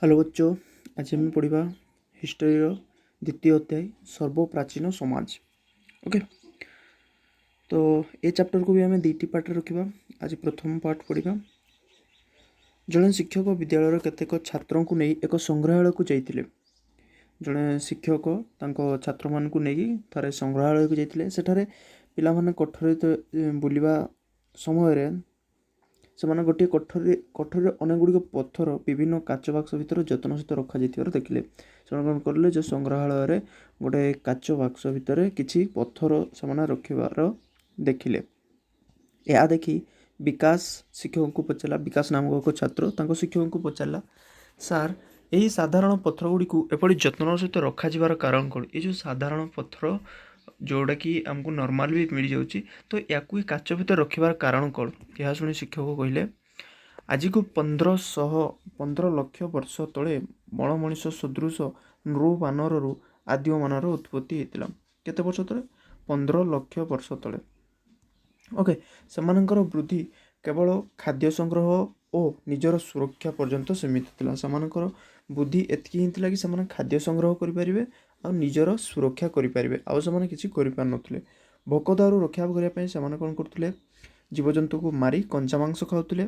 Hello बच्चों, आज हम पढ़ा हिस्ट्री द्वितीय अध्याय सर्वप्राचीन समाज। ओके, तो ये चैप्टर को भी आम दुईटी पार्ट रखा। आज प्रथम पार्ट पढ़ा। जड़े शिक्षक विद्यालय केतेक छात्रों को नहीं एक संग्रहालय को जाते। जड़े शिक्षक छात्र मान नहीं थे संग्रहालय को जाते। सेठारे पिला माने कोठरी बुलवा समय से गोटे कोठरी अनेक गुड़िक पत्थर विभिन्न काच बाक्स भितर जतन सहित रखा देखिले। से कौन कले जो संग्रहालय गोटे काच बाक्स भितर किसी पत्थर से रखार देखिले। यह देखी विकास शिक्षक को पचारा, विकास नामक एक छात्र शिक्षक को पचारा, सार यही साधारण पत्थर गुड़ी को एपरी जत्न सहित रखार कारण कौन? ये जो साधारण पत्थर जोड़ा कि आमको नॉर्मल भी मिल जाऊँगी, तो या काच भितर रखार कारण कौन? यह शुणी शिक्षक कहले, आज को 15 लक्ष वर्ष तले बड़ मनीष सदृश नृ बानर आदि मानर उत्पत्ति होता। केते वर्ष तले? 15 लक्ष वर्ष तले। ओके, सेमानंकर वृद्धि केवल खाद्य संग्रह और निजर सुरक्षा पर्यंत सीमित था। सेमानंकर बुद्धि एतकी ही थी कि से खाद्य संग्रह करें आ निजर सुरक्षा करें, आउ से किसी कर भोकदारू रक्षा करने से कौन करते? जीवजंतु को मारी कंचा मांस खाऊले।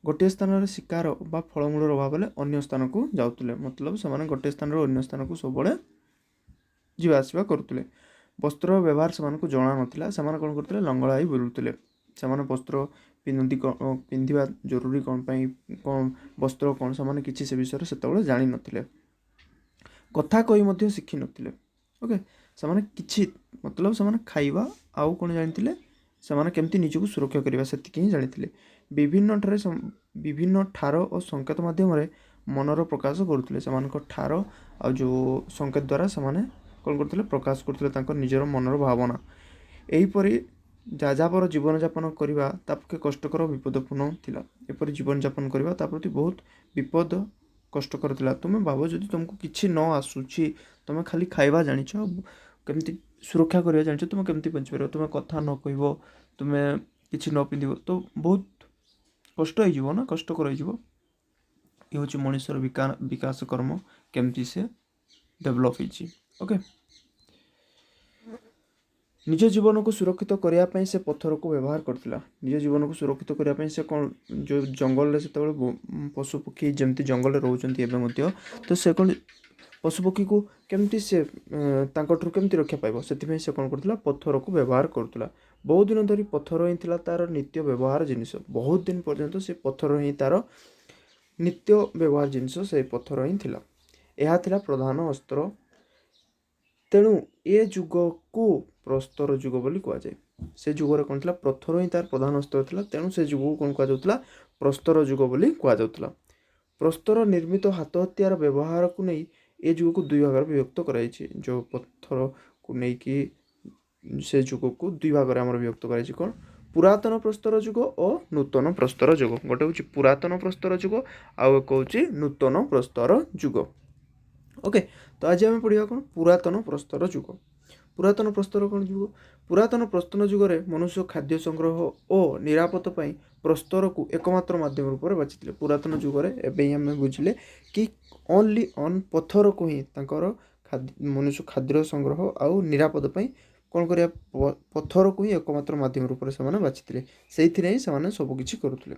गोटे स्थान शिकार बा फलमूल अभाव हेले अन्य स्थान को जाऊले। मतलब से गोटे स्थान अन्य स्थान को सब जीवा आसवा करुले। वस्त्र व्यवहार से जना नाला। से कौन करते? लंगड़ा बुलूले। से वस्त्र पिंधा जरूरी कौन कौन वस्त्र कौन से किसी से विषय से जानी नथिले। कथा कही शिखी नथिले। ओके, से किछि मतलब से खाइबा आउ कौन जानी से केमती निजक सुरक्षा करवा से ही जानी। विभिन्न ठार और संकेत माध्यम मनर प्रकाश करुले। से ठार आ जो संकेत द्वारा से कौन करते? प्रकाश करते निजर मनर भावना। यहीपरि जाजापर जीवन यापन करवा तापके कष्टकर विपदपूर्ण थिला। एपरि जीवन यापन करवा ता प्रति बहुत विपद कष्टकर थिला। तुम भाव जदि तुमको किछि न आसुछि, तुम खाली खाइबा जानिछ, केमती सुरक्षा करवा जानिछ, तुम केमती बंचि पार? तुम कथा न कहबो, तुम किछि न पिंधिबो तो बहुत कष्ट हो ना, कष्टकर हो। ये हूँ मनुष्यर विकास कर्म केमती से डेभलप होती। ओके, निज जीवन को सुरक्षित करने से पत्थर को व्यवहार करता। निज जीवन को सुरक्षित करने से कौन जो जंगल से पशु पक्षी जमती जंगल रोचे, तो से कौन पशुपक्षी को केमती से केमती रक्षा पाइब से कौन करता? पत्थर को व्यवहार करता। बहुत दिन धरी पत्थर ही था तार नित्य व्यवहार जिनिस। बहुत दिन पर्यंत से पत्थर ही तार नित्य व्यवहार जिनिस से पत्थर ही थिला। यह थिला प्रधान अस्त्र। तेणु ए जुग को प्रस्तर जुग बोली कह जाए। से जुगर कौन था? पत्थर ही तार प्रधान अस्त्र था। तेणु से जुग को कौन कहुला? प्रस्तर जुग बोली कहुला। प्रस्तर निर्मित हाथ हथियार व्यवहार को नहीं ए जुग को दुई भाग विभक्त कराई। जो पत्थर को लेकिन से जुग को दुई भाग में विभक्त कराई। कौन? पुरातन प्रस्तर जुग और नूतन प्रस्तर जुग। गोटे हूँ पुरातन प्रस्तर जुग, आउ एक हूँ नूतन प्रस्तर जुग। ओके, तो आज आम पढ़ा कौन? पुरातन प्रस्तर जुग। पुरातन प्रस्तर कौन जुग? पुरातन प्रस्तर जुगरे मनुष्य खाद्य संग्रह और निरापत्ता पाई प्रस्तर को एकमात्र माध्यम रूप में बाछी। पुरातन जुगरे एवं आम बुझिले कि ओनली ऑन पत्थर को ही मनुष्य खाद्य संग्रह आउ निरापद पाई कौन कर पत्थर को ही एकमात्र माध्यम रूप से बाछी। से सबकि करुले।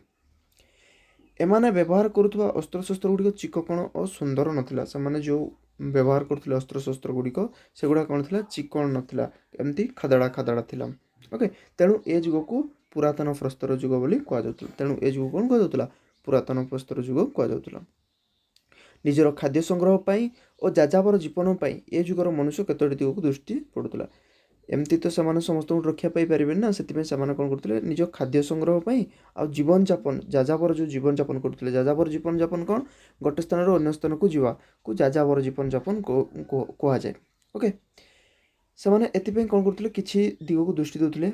एमाने व्यवहार करुवा अस्त्रशस्त्र गुड़िक चिकण और सुंदर नाला। से जो व्यवहार करते अस्त्रशस्त्र गुड़िक से गुड़ा कौन था? चिकण नाला, एमती खादड़ा खादड़ा थिला। ओके, तेणु ए जुग को पुरातन प्रस्तर जुग बोली कहुला। तेणु ए जुग कौन कहुला? पुरातन प्रस्तर जुग कहुला। निजर खाद्य संग्रह पाई और जाजाबर जीवन पाई ए जुगर मनुष्य केतोटी दिग को दृष्टि पड़ुला। एमती तो से समस्त रक्षा पाई पारे ना, से कौन करते? निज खाद्य संग्रह पाई आ जीवन यापन जाजाबर जो जीवन यापन करते। जाजाबर जीवन यापन कौन? गोटे स्थान अन्य स्थान को जीवा को जाजाबर जीवन यापन कह जाए। ओके, से कौन करते? किसी दिग को दृष्टि देते।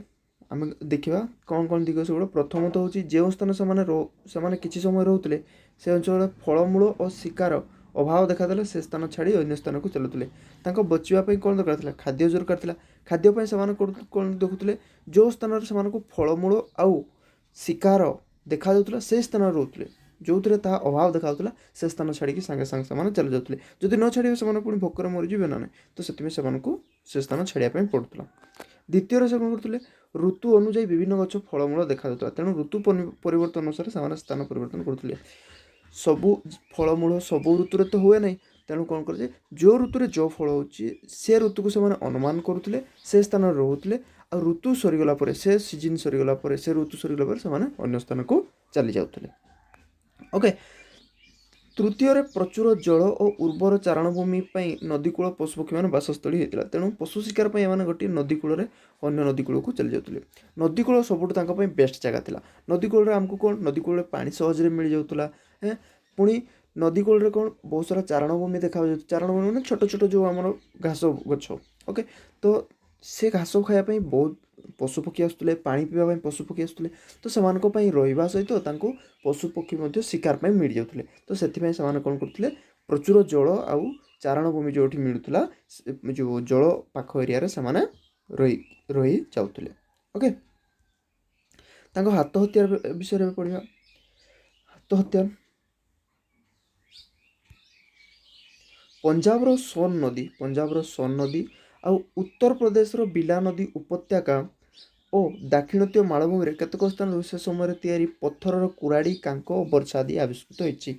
आम देखा कौन कौन दिग से। प्रथम तो हूँ जो स्थान से किसी समय रोते से अंचल फलमूल और शिकार अभाव देखादेला से स्थान छाड़ी अन्य स्थान को चलुले। बचापी कौन दरकार था? खाद्य दरकार था। खाद्यपाई से कौन देखुले? जो स्थान से फलमूल आउ शिकार देखा से स्थान रोते। ଯେଉଁଥିରେ ତାହା ଅଭାବ ଦେଖାଉଥିଲା ସେ ସ୍ଥାନ ଛାଡ଼ିକି ସାଙ୍ଗେ ସାଙ୍ଗେ ସେମାନେ ଚାଲି ଯାଉଥିଲେ। ଯଦି ନ ଛାଡ଼ିବେ ସେମାନେ ପୁଣି ଭୋକରେ ମରିଯିବେ ନା ନାହିଁ, ତ ସେଥିପାଇଁ ସେମାନଙ୍କୁ ସେ ସ୍ଥାନ ଛାଡ଼ିବା ପାଇଁ ପଡ଼ୁଥିଲା। ଦ୍ୱିତୀୟରେ ସେ କ'ଣ କରୁଥିଲେ, ଋତୁ ଅନୁଯାୟୀ ବିଭିନ୍ନ ଗଛ ଫଳମୂଳ ଦେଖାଯାଉଥିଲା, ତେଣୁ ଋତୁ ପରିବର୍ତ୍ତନ ଅନୁସାରେ ସେମାନେ ସ୍ଥାନ ପରିବର୍ତ୍ତନ କରୁଥିଲେ। ସବୁ ଫଳମୂଳ ସବୁ ଋତୁରେ ତ ହୁଏ ନାହିଁ, ତେଣୁ କ'ଣ କରୁଛେ, ଯେଉଁ ଋତୁରେ ଯେଉଁ ଫଳ ହେଉଛି ସେ ଋତୁକୁ ସେମାନେ ଅନୁମାନ କରୁଥିଲେ, ସେ ସ୍ଥାନରେ ରହୁଥିଲେ, ଆଉ ଋତୁ ସରିଗଲା ପରେ, ସେ ସିଜିନ୍ ସରିଗଲା ପରେ, ସେ ଋତୁ ସରିଗଲା ପରେ ସେମାନେ ଅନ୍ୟ ସ୍ଥାନକୁ ଚାଲି ଯାଉଥିଲେ। ଓକେ। ତୃତୀୟରେ ପ୍ରଚୁର ଜଳ ଓ ଉର୍ବର ଚାରଣଭୂମି ପାଇଁ ନଦୀକୂଳ ପଶୁପକ୍ଷୀମାନେ ବାସସ୍ଥଳୀ ହୋଇଥିଲା, ତେଣୁ ପଶୁ ଶିକାର ପାଇଁ ଏମାନେ ଗୋଟିଏ ନଦୀ କୂଳରେ ଅନ୍ୟ ନଦୀ କୂଳକୁ ଚାଲି ଯାଉଥିଲେ। ନଦୀକୂଳ ସବୁଠୁ ତାଙ୍କ ପାଇଁ ବେଷ୍ଟ ଜାଗା ଥିଲା। ନଦୀ କୂଳରେ ଆମକୁ କ'ଣ, ନଦୀ କୂଳରେ ପାଣି ସହଜରେ ମିଳିଯାଉଥିଲା। ପୁଣି ନଦୀ କୂଳରେ କ'ଣ ବହୁତ ସାରା ଚାରଣଭୂମି ଦେଖାଯାଉଛି। ଚାରଣଭୂମି ମାନେ ଛୋଟ ଛୋଟ ଯେଉଁ ଆମର ଘାସ ଗଛ। ଓକେ, ତ ସେ ଘାସ ଖାଇବା ପାଇଁ ବହୁତ ପଶୁପକ୍ଷୀ ଆସୁଥିଲେ, ପାଣି ପିଇବା ପାଇଁ ପଶୁପକ୍ଷୀ ଆସୁଥିଲେ, ତ ସେମାନଙ୍କ ପାଇଁ ରହିବା ସହିତ ତାଙ୍କୁ ପଶୁପକ୍ଷୀ ମଧ୍ୟ ଶିକାର ପାଇଁ ମିଳିଯାଉଥିଲେ। ତ ସେଥିପାଇଁ ସେମାନେ କ'ଣ କରୁଥିଲେ, ପ୍ରଚୁର ଜଳ ଆଉ ଚାରଣଭୂମି ଯେଉଁଠି ମିଳୁଥିଲା, ଯେଉଁ ଜଳ ପାଖ ଏରିଆରେ ସେମାନେ ରହି ଯାଉଥିଲେ। ଓକେ, ତାଙ୍କ ହାତ ହତିଆର ବିଷୟରେ ପଢ଼ିବା। ହାତ ହତିଆର ପଞ୍ଜାବର ସୋନ ନଦୀ ଆଉ ଉତ୍ତରପ୍ରଦେଶର ବିଲା ନଦୀ ଉପତ୍ୟକା ଓ ଦାକ୍ଷିଣାତ୍ୟ ମାଳଭୂମିରେ କେତେକ ସ୍ଥାନରୁ ସେ ସମୟରେ ତିଆରି ପଥରର କୁରାଡ଼ି, କାଙ୍କ ଓ ବର୍ଷା ଆଦି ଆବିଷ୍କୃତ ହୋଇଛି।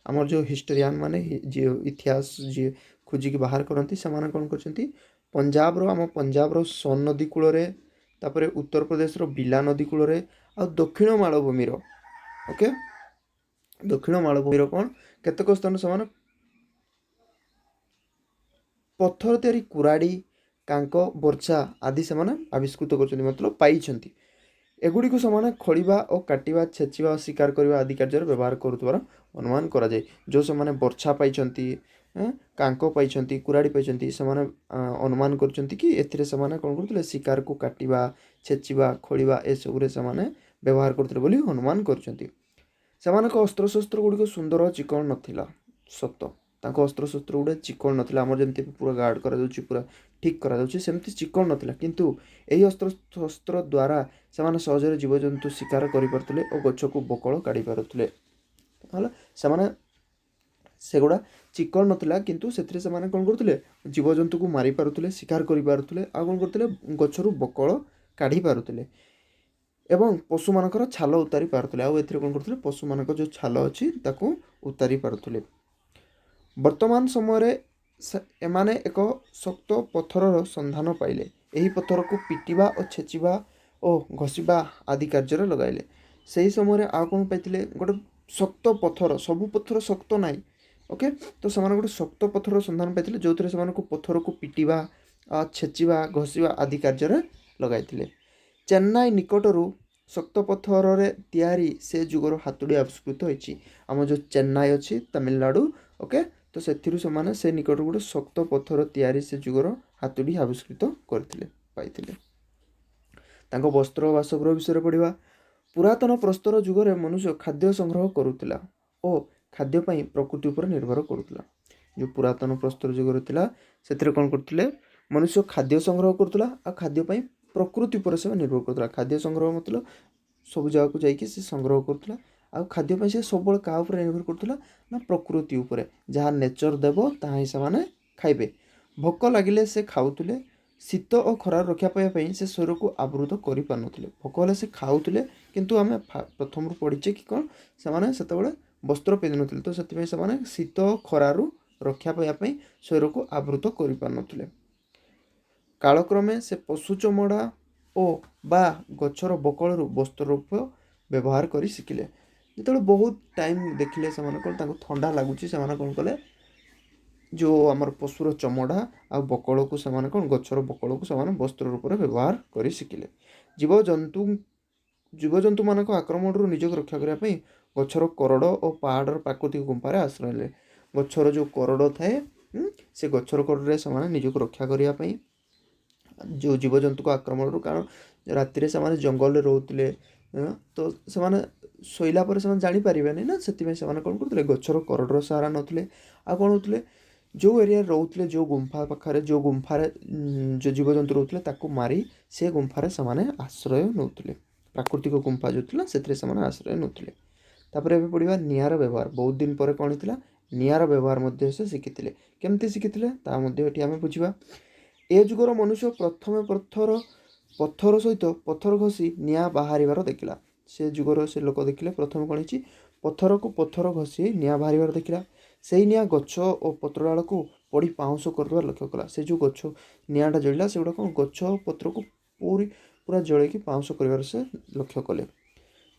ଆମର ଯେଉଁ ହିଷ୍ଟୋରିଆନ୍ ମାନେ, ଯିଏ ଇତିହାସ ଯିଏ ଖୋଜିକି ବାହାର କରନ୍ତି, ସେମାନେ କ'ଣ କରିଛନ୍ତି, ଆମ ପଞ୍ଜାବର ସୋନ ନଦୀ କୂଳରେ, ତାପରେ ଉତ୍ତରପ୍ରଦେଶର ବିଲା ନଦୀ କୂଳରେ, ଆଉ ଦକ୍ଷିଣ ମାଳଭୂମିର କ'ଣ କେତେକ ସ୍ଥାନ ସେମାନେ ପଥର ତିଆରି କୁରାଡ଼ି, କାଙ୍କ, ବର୍ଷା ଆଦି ସେମାନେ ଆବିଷ୍କୃତ କରିଛନ୍ତି, ମତଲବ ପାଇଛନ୍ତି। ଏଗୁଡ଼ିକୁ ସେମାନେ ଖୋଳିବା ଓ କାଟିବା, ଛେଚିବା ଓ ଶିକାର କରିବା ଆଦି କାର୍ଯ୍ୟରେ ବ୍ୟବହାର କରୁଥିବାର ଅନୁମାନ କରାଯାଏ। ଯେଉଁ ସେମାନେ ବର୍ଷା ପାଇଛନ୍ତି, କାଙ୍କ ପାଇଛନ୍ତି, କୁରାଡ଼ି ପାଇଛନ୍ତି, ସେମାନେ ଅନୁମାନ କରୁଛନ୍ତି କି ଏଥିରେ ସେମାନେ କ'ଣ କରୁଥିଲେ, ଶିକାରକୁ କାଟିବା, ଛେଚିବା, ଖୋଳିବା ଏସବୁରେ ସେମାନେ ବ୍ୟବହାର କରୁଥିଲେ ବୋଲି ଅନୁମାନ କରୁଛନ୍ତି। ସେମାନଙ୍କ ଅସ୍ତ୍ରଶସ୍ତ୍ର ଗୁଡ଼ିକ ସୁନ୍ଦର ଚିକ୍କଣ ନଥିଲା, ସତ, ତାଙ୍କ ଅସ୍ତ୍ରଶସ୍ତ୍ର ଗୁଡ଼ା ଚିକ୍କଣ ନଥିଲା। ଆମର ଯେମିତି ପୁରା ଗାର୍ଡ଼ କରାଯାଉଛି, ପୁରା ଠିକ୍ କରାଯାଉଛି, ସେମିତି ଚିକ୍କଣ ନଥିଲା, କିନ୍ତୁ ଏହି ଅସ୍ତ୍ରଶସ୍ତ୍ର ଦ୍ୱାରା ସେମାନେ ସହଜରେ ଜୀବଜନ୍ତୁ ଶିକାର କରିପାରୁଥିଲେ ଓ ଗଛକୁ ବକଳ କାଢ଼ି ପାରୁଥିଲେ। ହେଲେ ସେମାନେ ସେଗୁଡ଼ା ଚିକ୍କଣ ନଥିଲା, କିନ୍ତୁ ସେଥିରେ ସେମାନେ କ'ଣ କରୁଥିଲେ, ଜୀବଜନ୍ତୁକୁ ମାରିପାରୁଥିଲେ, ଶିକାର କରିପାରୁଥିଲେ, ଆଉ କ'ଣ କରୁଥିଲେ, ଗଛରୁ ବକଳ କାଢ଼ି ପାରୁଥିଲେ ଏବଂ ପଶୁମାନଙ୍କର ଛାଲ ଉତାରି ପାରୁଥିଲେ। ଆଉ ଏଥିରେ କ'ଣ କରୁଥିଲେ, ପଶୁମାନଙ୍କର ଯେଉଁ ଛାଲ ଅଛି ତାକୁ ଉତାରି ପାରୁଥିଲେ। ବର୍ତ୍ତମାନ ସମୟରେ ଏମାନେ ଏକ ଶକ୍ତ ପଥରର ସନ୍ଧାନ ପାଇଲେ। ଏହି ପଥରକୁ ପିଟିବା ଓ ଛେଚିବା ଓ ଘଷିବା ଆଦି କାର୍ଯ୍ୟରେ ଲଗାଇଲେ। ସେହି ସମୟରେ ଆଉ କ'ଣ ପାଇଥିଲେ, ଗୋଟେ ଶକ୍ତ ପଥର, ସବୁ ପଥର ଶକ୍ତ ନାହିଁ। ଓକେ, ତ ସେମାନେ ଗୋଟେ ଶକ୍ତ ପଥରର ସନ୍ଧାନ ପାଇଥିଲେ, ଯେଉଁଥିରେ ସେମାନଙ୍କୁ ପଥରକୁ ପିଟିବା, ଛେଚିବା, ଘଷିବା ଆଦି କାର୍ଯ୍ୟରେ ଲଗାଇଥିଲେ। ଚେନ୍ନାଇ ନିକଟରୁ ଶକ୍ତ ପଥରରେ ତିଆରି ସେ ଯୁଗର ହାତୁଡ଼ି ଆବିଷ୍କୃତ ହୋଇଛି। ଆମ ଯେଉଁ ଚେନ୍ନାଇ ଅଛି ତାମିଲନାଡ଼ୁ, ଓକେ, ତ ସେଥିରୁ ସେମାନେ ସେ ନିକଟରୁ ଗୋଟେ ଶକ୍ତ ପଥର ତିଆରି ସେ ଯୁଗର ହାତୁଡ଼ି ଆବିଷ୍କୃତ ପାଇଥିଲେ। ତାଙ୍କ ବସ୍ତ୍ର ଓ ବାସଗୃହ ବିଷୟରେ ପଢ଼ିବା। ପୁରାତନ ପ୍ରସ୍ତର ଯୁଗରେ ମନୁଷ୍ୟ ଖାଦ୍ୟ ସଂଗ୍ରହ କରୁଥିଲା ଓ ଖାଦ୍ୟ ପାଇଁ ପ୍ରକୃତି ଉପରେ ନିର୍ଭର କରୁଥିଲା। ଯେଉଁ ପୁରାତନ ପ୍ରସ୍ତର ଯୁଗରେ ଥିଲା, ସେଥିରେ କ'ଣ କରୁଥିଲେ, ମନୁଷ୍ୟ ଖାଦ୍ୟ ସଂଗ୍ରହ କରୁଥିଲା ଆଉ ଖାଦ୍ୟ ପାଇଁ ପ୍ରକୃତି ଉପରେ ସେ ନିର୍ଭର କରୁଥିଲା। ଖାଦ୍ୟ ସଂଗ୍ରହ ମତଲବ ସବୁ ଜାଗାକୁ ଯାଇକି ସେ ସଂଗ୍ରହ କରୁଥିଲା, ଆଉ ଖାଦ୍ୟ ପାଇଁ ସେ ସବୁବେଳେ କାହା ଉପରେ ନିର୍ଭର କରୁଥିଲା, ନା ପ୍ରକୃତି ଉପରେ। ଯାହା ନେଚର ଦେବ ତାହା ହିଁ ସେମାନେ ଖାଇବେ। ଭୋକ ଲାଗିଲେ ସେ ଖାଉଥିଲେ, ଶୀତ ଓ ଖରାରୁ ରକ୍ଷା ପାଇବା ପାଇଁ ସେ ଶରୀରକୁ ଆବୃତ କରିପାରୁନଥିଲେ। ଭୋକ ହେଲେ ସେ ଖାଉଥିଲେ, କିନ୍ତୁ ଆମେ ପ୍ରଥମରୁ ପଢ଼ିଛେ କି କ'ଣ, ସେମାନେ ସେତେବେଳେ ବସ୍ତ୍ର ପିନ୍ଧୁନଥିଲେ, ତ ସେଥିପାଇଁ ସେମାନେ ଶୀତ ଓ ଖରାରୁ ରକ୍ଷା ପାଇବା ପାଇଁ ଶରୀରକୁ ଆବୃତ କରିପାରୁନଥିଲେ। କାଳକ୍ରମେ ସେ ପଶୁ ଚମଡ଼ା ବା ଗଛର ବକଳରୁ ବସ୍ତ୍ର ରୂପ ବ୍ୟବହାର କରି ଶିଖିଲେ। ଯେତେବେଳେ ବହୁତ ଟାଇମ୍ ଦେଖିଲେ ସେମାନେ କ'ଣ, ତାଙ୍କୁ ଥଣ୍ଡା ଲାଗୁଛି, ସେମାନେ କ'ଣ କଲେ, ଯେଉଁ ଆମର ପଶୁର ଚମଡ଼ା ଆଉ ବକଳକୁ ସେମାନେ କ'ଣ, ଗଛର ବକଳକୁ ସେମାନେ ବସ୍ତ୍ର ରୂପରେ ବ୍ୟବହାର କରି ଶିଖିଲେ। ଜୀବଜନ୍ତୁମାନଙ୍କ ଆକ୍ରମଣରୁ ନିଜକୁ ରକ୍ଷା କରିବା ପାଇଁ ଗଛର କରଡ଼ ଓ ପାହାଡ଼ର ପ୍ରାକୃତିକ ଗୁମ୍ଫାରେ ଆଶ୍ରୟ ନେଲେ। ଗଛର ଯେଉଁ କରଡ଼ ଥାଏ, ସେ ଗଛର କରଡ଼ରେ ସେମାନେ ନିଜକୁ ରକ୍ଷା କରିବା ପାଇଁ, ଯେଉଁ ଜୀବଜନ୍ତୁଙ୍କ ଆକ୍ରମଣରୁ, କାରଣ ରାତିରେ ସେମାନେ ଜଙ୍ଗଲରେ ରହୁଥିଲେ, ତ ସେମାନେ ଶୋଇଲା ପରେ ସେମାନେ ଜାଣିପାରିବେନି ନା, ସେଥିପାଇଁ ସେମାନେ କ'ଣ କରୁଥିଲେ, ଗଛର କରଡ଼ର ସାହାରା ନେଉଥିଲେ। ଆଉ କ'ଣ ହେଉଥିଲେ, ଯେଉଁ ଏରିଆରେ ରହୁଥିଲେ, ଯେଉଁ ଗୁମ୍ଫା ପାଖରେ, ଯେଉଁ ଗୁମ୍ଫାରେ ଯେଉଁ ଜୀବଜନ୍ତୁ ରହୁଥିଲେ, ତାକୁ ମାରି ସେ ଗୁମ୍ଫାରେ ସେମାନେ ଆଶ୍ରୟ ନେଉଥିଲେ। ପ୍ରାକୃତିକ ଗୁମ୍ଫା ଯେଉଁ ଥିଲା, ସେଥିରେ ସେମାନେ ଆଶ୍ରୟ ନେଉଥିଲେ। तापर एबे पढ़िबा निआर व्यवहार। बहुत दिन पर कौन होता निआर व्यवहार मध्य से शिखिथिले। केमती शिखिथिले ता मध्य एठी आमे बुझिबा। ए जुगर मनुष्य प्रथमे पत्थर सहित पत्थर घसी निआं बाहर देखिला। से जुगर से लोक देखिले प्रथम कौन होची पत्थर को पत्थर घसी निआं बाहर देखिला। से निआं गछ और पत्र डाल को पड़ी पाउंस कर लक्ष्य कला। से जो गछ निआँटा जलिला से गुड़ा कौन गछ पत्र को पूरा जलैकी पाउंस कर से लक्ष्य कले।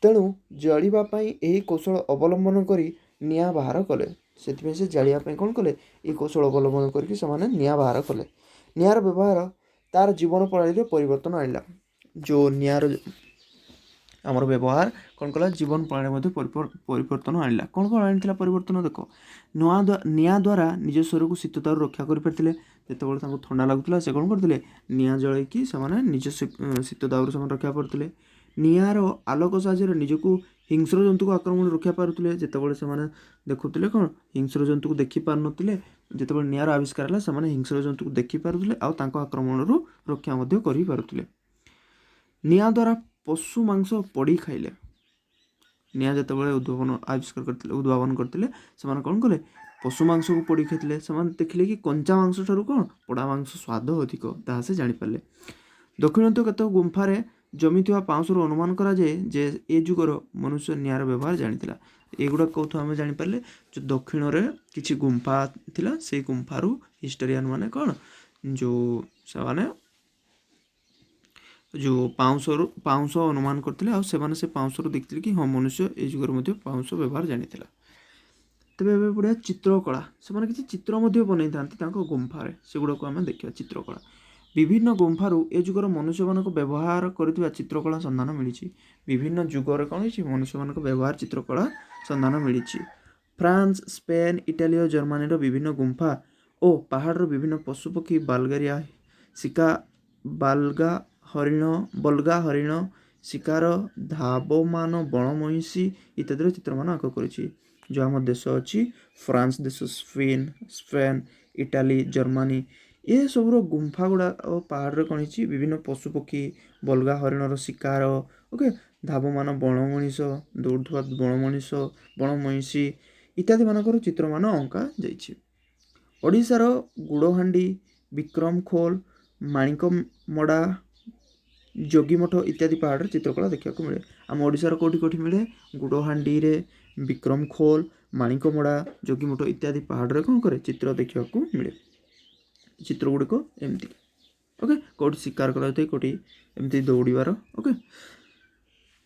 तेणु जलिबापी यही कौशल अवलंबन करी निआं बाहर कले। से जालियापाई कौन कले ये कौशल अवलंबन करके से निआं बाहर कले। निआर व्यवहार तार जीवन प्रणाली परिवर्तन आनिला। जो निआर आमर व्यवहार कौन कला जीवन प्रणाली मध्य परिवर्तन आनिला। कौन कौन आनी परिवर्तन देख निआं द्वारा निज शरीर को शीततार रक्षा करें। जिते ठंडा लगुला से कौन करते निआं जलैकी से निज शीततार से रक्षा करते। निआर आलोक साहाय्य निजक हिंस्र जंतु को आक्रमण रक्षा पारुले। जितेबाला से देखुले कौन हिंस्र जंतु को देखी पार नुले। जिते निआर आविष्कार है से हिंस्र जंतु को देखी पारुले आक्रमण रक्षा करें। निआं द्वारा पशु मांस पड़ी खाइले। निआं जिते उद्भावन आविष्कार करते उद्भावन करते से कौन कले पशु मांस को पड़ी खाई से देखिले कि कंचा मांस ठारू कौन पोड़ा मांस स्वाद अधिक ताहा से जानीपारे। दक्षिणत केत गुंफार जमी पाउंसर अनुमान करा जाए जे ए जुगर मनुष्य निआर व्यवहार जानी। एगुड़ा कौन आम जानीपारे जो दक्षिण में किसी गुंफा थिला से गुंफारू हिस्टोरियन माने कौन जो से जो पाउंस अनुमान करते से पाउंस देखते कि हाँ मनुष्य ए जुगर मध्य पाउंस व्यवहार जानी। तेज ए पढ़िया चित्रकला से किसी चित्र बनई था गुंफार से गुड़ाक आम देखा। चित्रकला विभिन्न गुंफारू ए जुगर मनुष्य मान व्यवहार कर चित्रकला संधान मिली। विभिन्न जुगर कौन है मनुष्य मान व्यवहार चित्रकला संधान मिली। फ्रांस स्पेन इटाली जर्मनी विभिन्न गुंफा और पहाड़ विभिन्न पशुपक्षी बालगारिया शिका बलगा हरिण शिकार धावमान बण महिषी इत्यादि चित्र मान आंक कर। जो आम देश अच्छी फ्रांस देश स्पेन इटाली जर्मनी ये सब गुंफा गुड़ा और पहाड़ कौन है विभिन्न पशुपक्षी बलगा हरिणर शिकार ओके धावमान बण मनीष दौड़ुवा बण मनीष बण महिषी इत्यादि मानकर चित्र मान अंका जाइए। ओडिशार गुड़हांडी विक्रम खोल माणिकमड़ा जोगीमठ इत्यादि पहाड़ चित्रकला देखा मिले। आम ओडिशार कोठी कोठी मिले गुड़हांडी रे विक्रम खोल माणिकमड़ा जोगीमठ इत्यादि पहाड़ कौन करे चित्र देखा मिले। चित्र गुड़िक एमती ओके कौटी शिकार कर कौटी एमती दौड़ार ओके।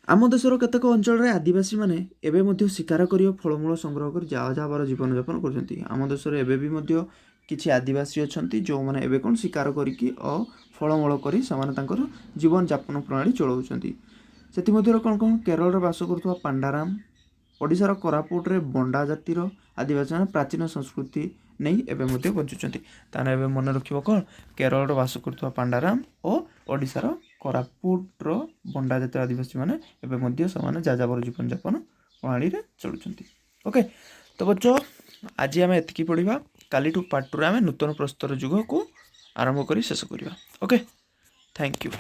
आम देशर केतेक अंचल आदिवासी माने एबे मध्य शिकार कर फलमूल संग्रह कर जाबार जीवन यापन कर। आम देश एवं किसी आदिवासी अच्छा जो मैंने एवं कौन शिकार करी फलमूल कर जीवन यापन प्रणाली चलाऊँच। से कौन कौन केरल बास कर पांडाराम ओडिशार कोरापुट रे बंडा जातिर आदिवासी मैंने प्राचीन संस्कृति नहीं एवं बंचुंट। ताने मन रखिब कौन केरल बास कर पांडाराम और ओडिशार कोरापुट बंडा जातिर आदिवासी मैंने जाजाबर जीवन यापन प्रणाली चलुंट। ओके तो बच्चों आज आम एतिकी पढ़ा। काली पार्ट 2 आम नूतन प्रस्तर युग को आरंभ कर शेष करवा। Okay thank you.